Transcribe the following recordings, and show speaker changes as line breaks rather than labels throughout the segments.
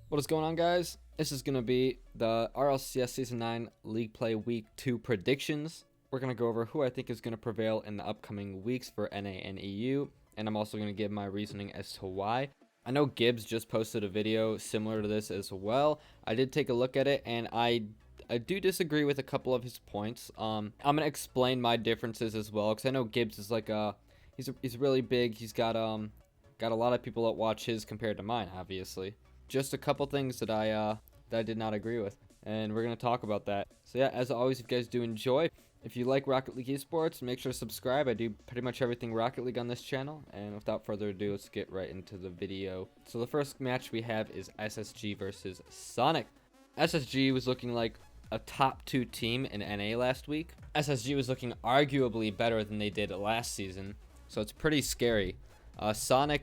What is going on, guys? This is going to be the Rlcs Season 9 League Play Week 2 predictions. We're going to go over who I think is going to prevail in the upcoming weeks for NA and EU, and I'm also going to give my reasoning as to why. I know Gibbs just posted a video similar to this as well. I did take a look at it, and I do disagree with a couple of his points. I'm going to explain my differences as well, because I know Gibbs is like he's really big. He's got a lot of people that watch his compared to mine, obviously. Just a couple things that I did not agree with, and we're gonna talk about that. So yeah, as always, if you guys do enjoy, if you like Rocket League Esports, make sure to subscribe. I do pretty much everything Rocket League on this channel, and without further ado, let's get right into the video. So the first match we have is SSG versus Sonic. SSG was looking like a top 2 team in NA last week. SSG was looking arguably better than they did last season, so it's pretty scary. Sonic,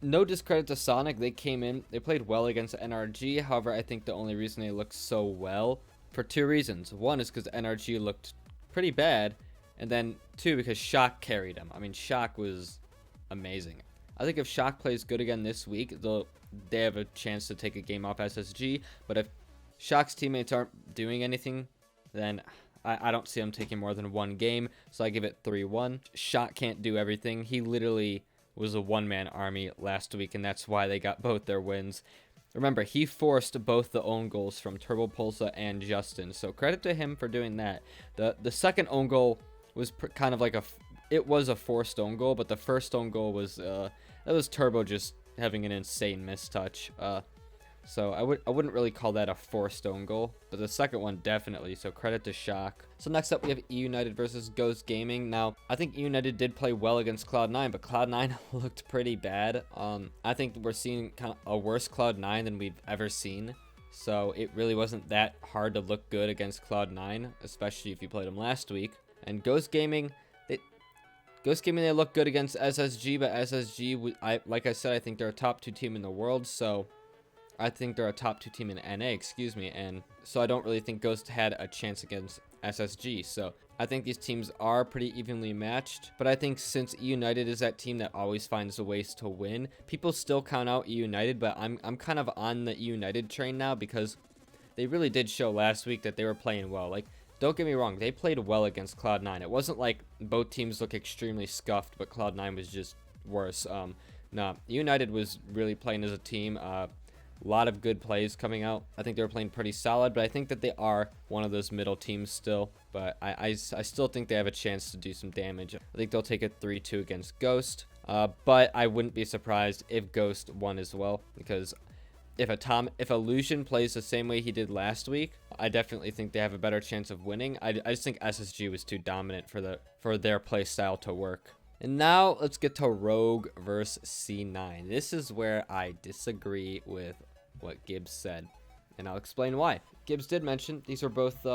no discredit to Sonic, they came in, they played well against NRG. However, I think the only reason they looked so well, for 2 reasons. One is because NRG looked pretty bad, and then 2, because Shock carried them. I mean, Shock was amazing. I think if Shock plays good again this week, they have a chance to take a game off SSG, but if Shock's teammates aren't doing anything, then I don't see them taking more than 1 game, so I give it 3-1. Shock can't do everything. He literally was a one-man army last week, and that's why they got both their wins. Remember, he forced both the own goals from Turbo Pulsa and Justin, so credit to him for doing that. The second own goal was kind of like it was a forced own goal, but the first own goal was that was Turbo just having an insane mistouch. So I wouldn't really call that a forced own goal, but the second one definitely, so credit to Shock. So next up we have E United versus Ghost Gaming. Now, I think E United did play well against Cloud9, but Cloud9 looked pretty bad. I think we're seeing kind of a worse Cloud9 than we've ever seen, so it really wasn't that hard to look good against Cloud9, especially if you played them last week. And Ghost Gaming, they look good against SSG, but SSG, like I said, I think they're a top 2 team in the world, so I think they're a top 2 team in NA, and so I don't really think Ghost had a chance against SSG. So I think these teams are pretty evenly matched, but I think since E United is that team that always finds a ways to win, people still count out E United, but I'm kind of on the E United train now because they really did show last week that they were playing well. Like, don't get me wrong, they played well against Cloud9. It wasn't like both teams look extremely scuffed, but Cloud9 was just worse. Nah, United was really playing as a team. A lot of good plays coming out. I think they were playing pretty solid, but I think that they are one of those middle teams still. But I still think they have a chance to do some damage. I think they'll take a 3-2 against Ghost. But I wouldn't be surprised if Ghost won as well, because if Illusion plays the same way he did last week, I definitely think they have a better chance of winning. I just think SSG was too dominant for their play style to work. And now let's get to Rogue versus C9. This is where I disagree with what Gibbs said, and I'll explain why. Gibbs did mention these were both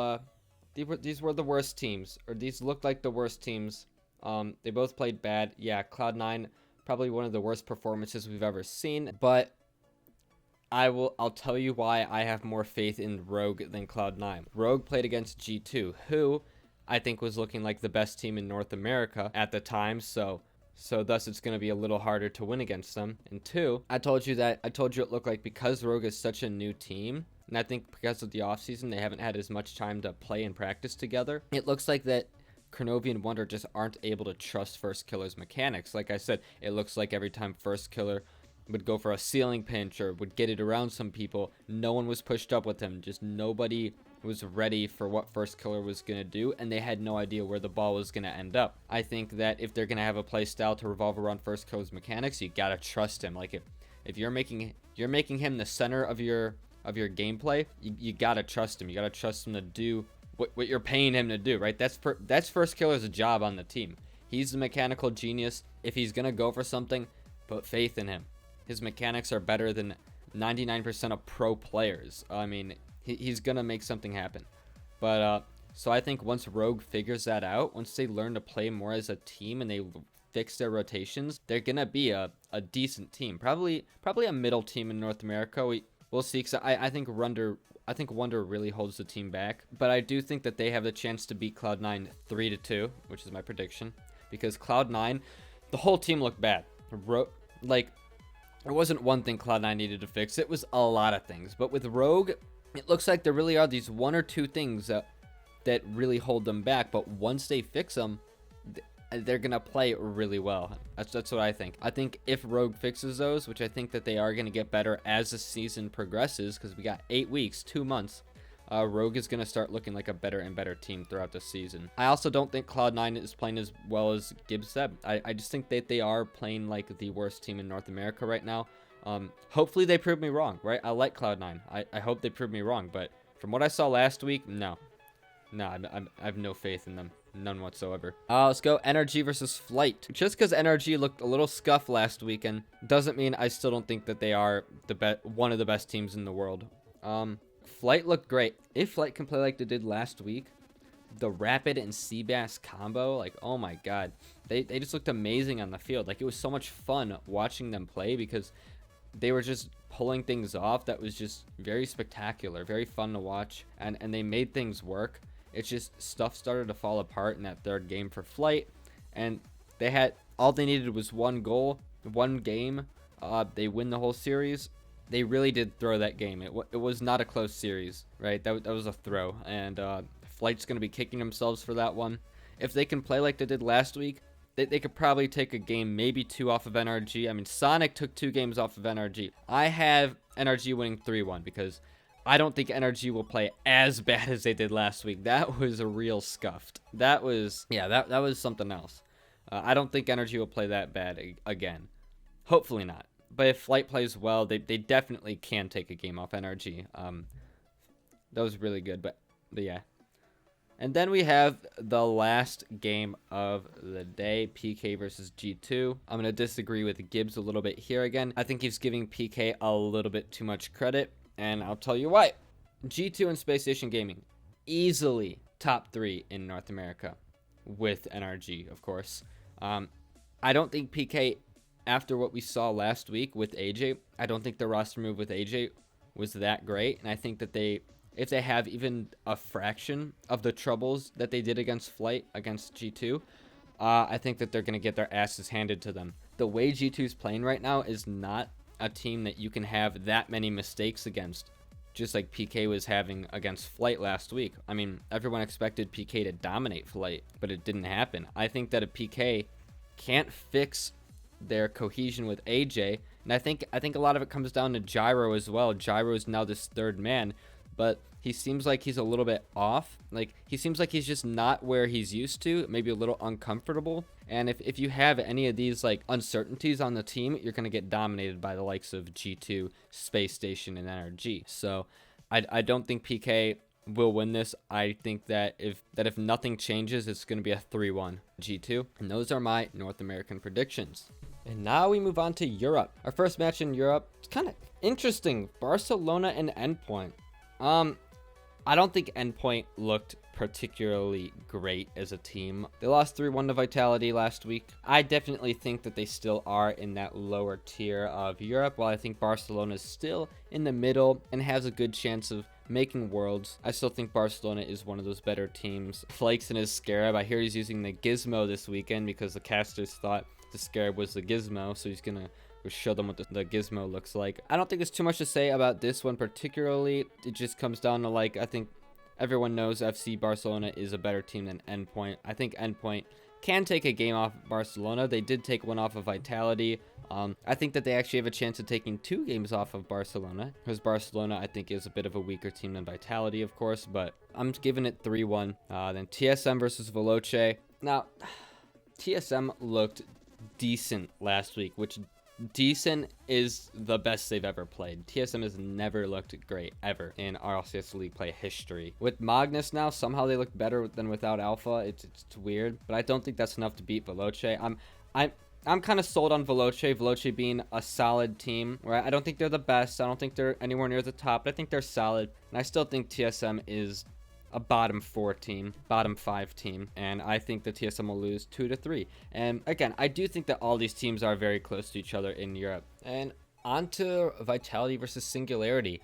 these were the worst teams, or these looked like the worst teams. They both played bad. Yeah, Cloud9 probably one of the worst performances we've ever seen, but I'll tell you why I have more faith in Rogue than Cloud9. Rogue played against G2, who I think was looking like the best team in North America at the time, so thus it's going to be a little harder to win against them. And 2, I told you it looked like because Rogue is such a new team, and I think because of the offseason, they haven't had as much time to play and practice together. It looks like that Kernovi and Wonder just aren't able to trust First Killer's mechanics. Like I said, it looks like every time First Killer would go for a ceiling pinch or would get it around some people, no one was pushed up with him. Just nobody was ready for what First Killer was going to do, and they had no idea where the ball was going to end up. I think that if they're going to have a play style to revolve around First Killer's mechanics, you got to trust him. Like if you're making him the center of your gameplay, you got to trust him. You got to trust him to do what you're paying him to do, right? That's First Killer's job on the team. He's the mechanical genius. If he's going to go for something, put faith in him. His mechanics are better than 99% of pro players. I mean, he's gonna make something happen. But so I think once Rogue figures that out, once they learn to play more as a team and they fix their rotations, they're gonna be a decent team. Probably a middle team in North America. We'll see. Cause I think Wonder really holds the team back. But I do think that they have the chance to beat Cloud9 3-2, which is my prediction. Because Cloud9, the whole team looked bad. There wasn't one thing Cloud9 needed to fix. It was a lot of things. But with Rogue, it looks like there really are these one or two things that really hold them back. But once they fix them, they're going to play really well. That's what I think. I think if Rogue fixes those, which I think that they are going to get better as the season progresses, because we got 8 weeks, 2 months, Rogue is going to start looking like a better and better team throughout the season. I also don't think Cloud9 is playing as well as Gibbs said. I just think that they are playing like the worst team in North America right now. Hopefully they prove me wrong, right? I like Cloud9. I hope they prove me wrong, but from what I saw last week, no. I have no faith in them. None whatsoever. Let's go NRG versus Flight. Just because NRG looked a little scuffed last weekend doesn't mean I still don't think that they are one of the best teams in the world. Flight looked great. If Flight can play like they did last week, the Rapid and Seabass combo, like, oh my god. They just looked amazing on the field. Like, it was so much fun watching them play because they were just pulling things off that was just very spectacular, very fun to watch, and they made things work. It's just stuff started to fall apart in that third game for Flight, and all they needed was one goal, one game. They win the whole series. They really did throw that game. It was not a close series, right? That was a throw, and Flight's going to be kicking themselves for that one. If they can play like they did last week, they could probably take a game, maybe 2 off of NRG. I mean, Sonic took 2 games off of NRG. I have NRG winning 3-1 because I don't think NRG will play as bad as they did last week. That was a real scuffed. That was something else. I don't think NRG will play that bad again. Hopefully not. But if Flight plays well, they definitely can take a game off NRG. That was really good, but yeah. And then we have the last game of the day, PK versus G2. I'm going to disagree with Gibbs a little bit here again. I think he's giving PK a little bit too much credit, and I'll tell you why. G2 and Space Station Gaming, easily top 3 in North America, with NRG, of course. I don't think PK, after what we saw last week with AJ, I don't think the roster move with AJ was that great, and I think that if they have even a fraction of the troubles that they did against Flight, against G2, I think that they're going to get their asses handed to them. The way G2 is playing right now is not a team that you can have that many mistakes against, just like PK was having against Flight last week. I mean, everyone expected PK to dominate Flight, but it didn't happen. I think that a PK can't fix their cohesion with AJ, and I think a lot of it comes down to Gyro as well. Gyro is now this third man, but he seems like he's a little bit off. Like, he seems like he's just not where he's used to, maybe a little uncomfortable. And if you have any of these, like, uncertainties on the team, you're going to get dominated by the likes of G2, Space Station, and NRG. So I don't think PK will win this. I think that if nothing changes, it's going to be a 3-1 G2. And those are my North American predictions. And now we move on to Europe. Our first match in Europe, it's kind of interesting. Barcelona and Endpoint. I don't think Endpoint looked particularly great as a team. They lost 3-1 to Vitality last week. I definitely think that they still are in that lower tier of Europe, while I think Barcelona is still in the middle and has a good chance of making Worlds. I still think Barcelona is one of those better teams. Flakes in his Scarab. I hear he's using the Gizmo this weekend because the casters thought the Scarab was the Gizmo, so he's gonna show them what the Gizmo looks like. I don't think there's too much to say about this one particularly. It just comes down to, like, I think everyone knows FC Barcelona is a better team than Endpoint. I think Endpoint can take a game off Barcelona. They did take one off of Vitality. I think that they actually have a chance of taking 2 games off of Barcelona, because Barcelona, I think, is a bit of a weaker team than Vitality, of course, but I'm giving it 3-1. Then TSM versus Veloce. Now, TSM looked decent last week, which decent is the best they've ever played. TSM has never looked great ever in Rlcs League play history. With Magnus now, somehow they look better than without Alpha. It's weird, but I don't think that's enough to beat Veloce. I'm kind of sold on Veloce. Veloce being a solid team, right? I don't think they're the best. I don't think they're anywhere near the top, but I think they're solid. And I still think TSM is a bottom 4 team, bottom 5 team, and I think the TSM will lose 2-3. And again, I do think that all these teams are very close to each other in Europe. And on to Vitality versus Singularity.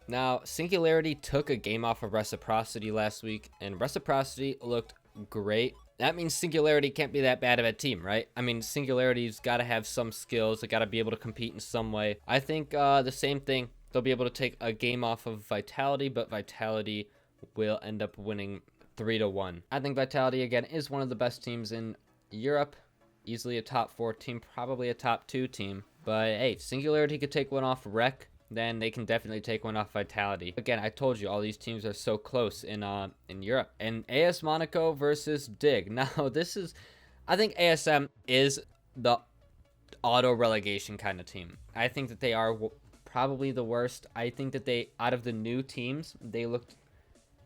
Now, Singularity took a game off of Reciprocity last week, and Reciprocity looked great. that means Singularity can't be that bad of a team, right? I mean, Singularity's got to have some skills. They got to be able to compete in some way. I think the same thing. They'll be able to take a game off of Vitality, but Vitality will end up winning 3-1. I think Vitality, again, is one of the best teams in Europe. Easily a top 4 team, probably a top 2 team. But hey, Singularity could take one off Rec, then they can definitely take one off Vitality. Again, I told you all these teams are so close in Europe. And AS Monaco versus Dig. Now this is, I think ASM is the auto relegation kind of team. I think that they are probably the worst. I think that they, out of the new teams, they looked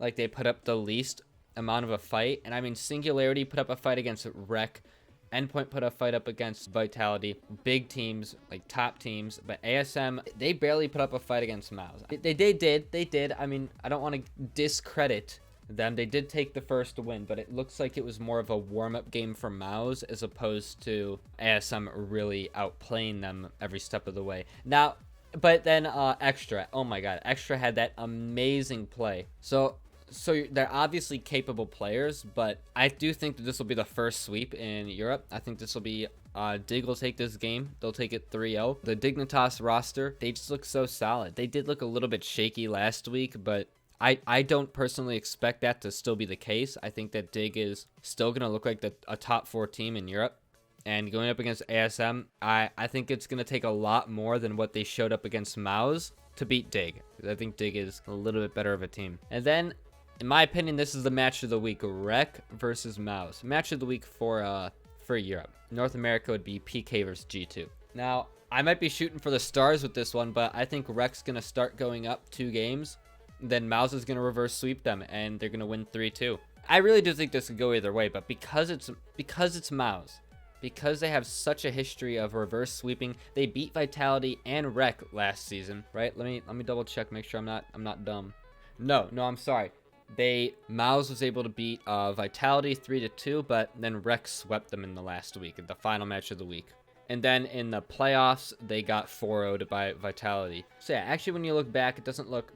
like they put up the least amount of a fight. And I mean, Singularity put up a fight against Rec. Endpoint put a fight up against Vitality. Big teams, like top teams. But ASM, they barely put up a fight against Mouse. They did. I mean, I don't want to discredit them. They did take the first win, but it looks like it was more of a warm-up game for Mouse as opposed to ASM really outplaying them every step of the way. Now, but then Extra. Oh my god, Extra had that amazing play. So they're obviously capable players, but I do think that this will be the first sweep in Europe. I think this will be Dig will take this game. They'll take it 3-0. The Dignitas roster, they just look so solid. They did look a little bit shaky last week, but I don't personally expect that to still be the case. I think that Dig is still going to look like a top 4 team in Europe. And going up against ASM, I think it's going to take a lot more than what they showed up against Mouse to beat Dig. I think Dig is a little bit better of a team. And then, in my opinion, this is the match of the week. Rec versus Mouse. Match of the week for Europe. North America would be PK versus G2. Now, I might be shooting for the stars with this one, but I think Rec's going to start going up 2 games. Then Mouse is going to reverse sweep them, and they're going to win 3-2. I really do think this could go either way, but because it's Mouse, because they have such a history of reverse sweeping, they beat Vitality and Rec last season, right? Let me double check, make sure I'm not dumb. No, I'm sorry. Mouse was able to beat Vitality 3-2, but then Rec swept them in the last week, in the final match of the week. And then in the playoffs, they got 4-0'd by Vitality. So yeah, actually when you look back, it doesn't look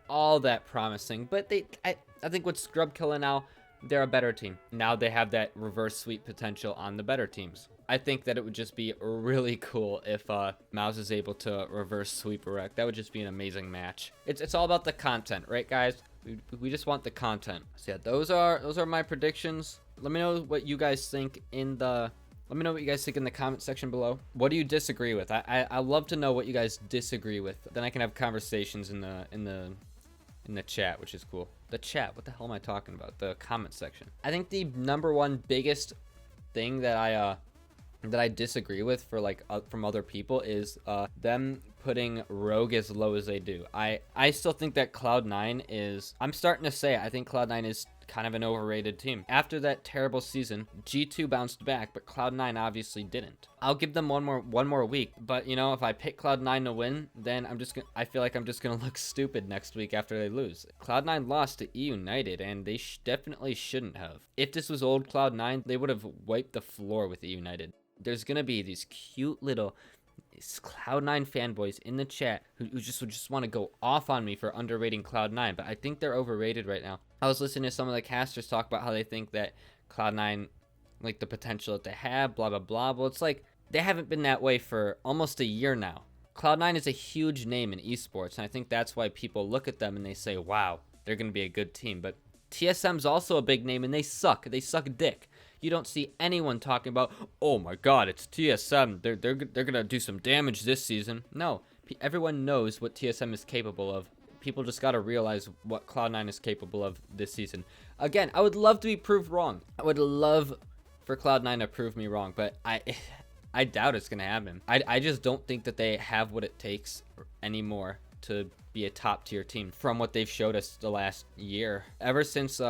all that promising, but I think with Scrub Killer now, they're a better team. Now they have that reverse sweep potential on the better teams. I think that it would just be really cool if Mouse is able to reverse sweep a Rec. That would just be an amazing match. It's all about the content, right, guys? We just want the content. So yeah, those are my predictions. Let me know what you guys think in the comment section below. What do you disagree with? I love to know what you guys disagree with. Then I can have conversations in the chat, which is cool. The chat, what the hell am I talking about? The comment section. I think the number one biggest thing that I disagree with from other people is them putting Rogue as low as they do. I still think that Cloud9 is, I'm starting to say I think Cloud9 is kind of an overrated team. After that terrible season, G2 bounced back, but Cloud9 obviously didn't. I'll give them one more week, but you know, if I pick Cloud9 to win, then I feel like I'm just gonna look stupid next week after they lose. Cloud9 lost to United, and they definitely shouldn't have. If this was old Cloud9, they would have wiped the floor with United. There's gonna be these cute little Cloud9 fanboys in the chat who just want to go off on me for underrating Cloud9, but I think they're overrated right now. I was listening to some of the casters talk about how they think that Cloud9, like the potential that they have, blah blah blah. Well, it's like they haven't been that way for almost a year now. Cloud9 is a huge name in esports, and I think that's why people look at them and they say, wow, they're going to be a good team. But TSM's also a big name, and they suck. They suck dick. You don't see anyone talking about, oh my god, it's TSM. They're gonna do some damage this season. No, everyone knows what TSM is capable of. People just gotta realize what Cloud9 is capable of this season. Again, I would love to be proved wrong. I would love for Cloud9 to prove me wrong, but I doubt it's gonna happen. I just don't think that they have what it takes anymore to be a top tier team from what they've showed us the last year. Ever since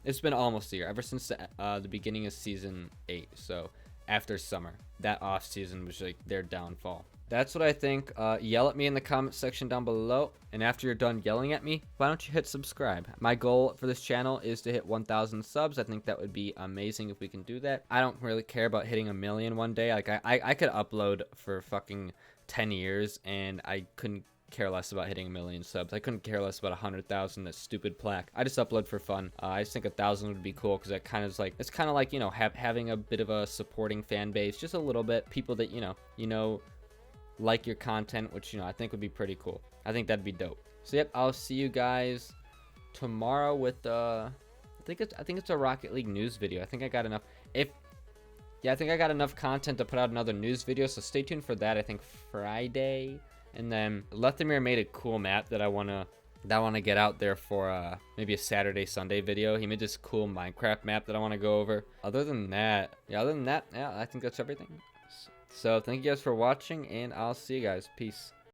it's been almost a year, ever since the beginning of season 8. So after summer, that off season was like their downfall. That's what I think. Yell at me in the comment section down below, and after you're done yelling at me, why don't you hit subscribe? My goal for this channel is to hit 1,000 subs. I think that would be amazing if we can do that. I don't really care about hitting 1 million one day. Like I could upload for fucking 10 years and I couldn't care less about hitting 1,000,000 subs. I couldn't care less about 100,000. That stupid plaque. I just upload for fun. I just think 1,000 would be cool because that kind of is like, it's kind of like, you know, having a bit of a supporting fan base, just a little bit. People that you know, like your content, which, you know, I think would be pretty cool. I think that'd be dope. So yep, I'll see you guys tomorrow with I think it's a Rocket League news video. I think I got enough. I think I got enough content to put out another news video, so stay tuned for that. I think Friday. And then Lethamir made a cool map that I wanna get out there for maybe a Saturday Sunday video. He made this cool Minecraft map that I want to go over. Other than that, yeah, I think that's everything. So thank you guys for watching, and I'll see you guys. Peace.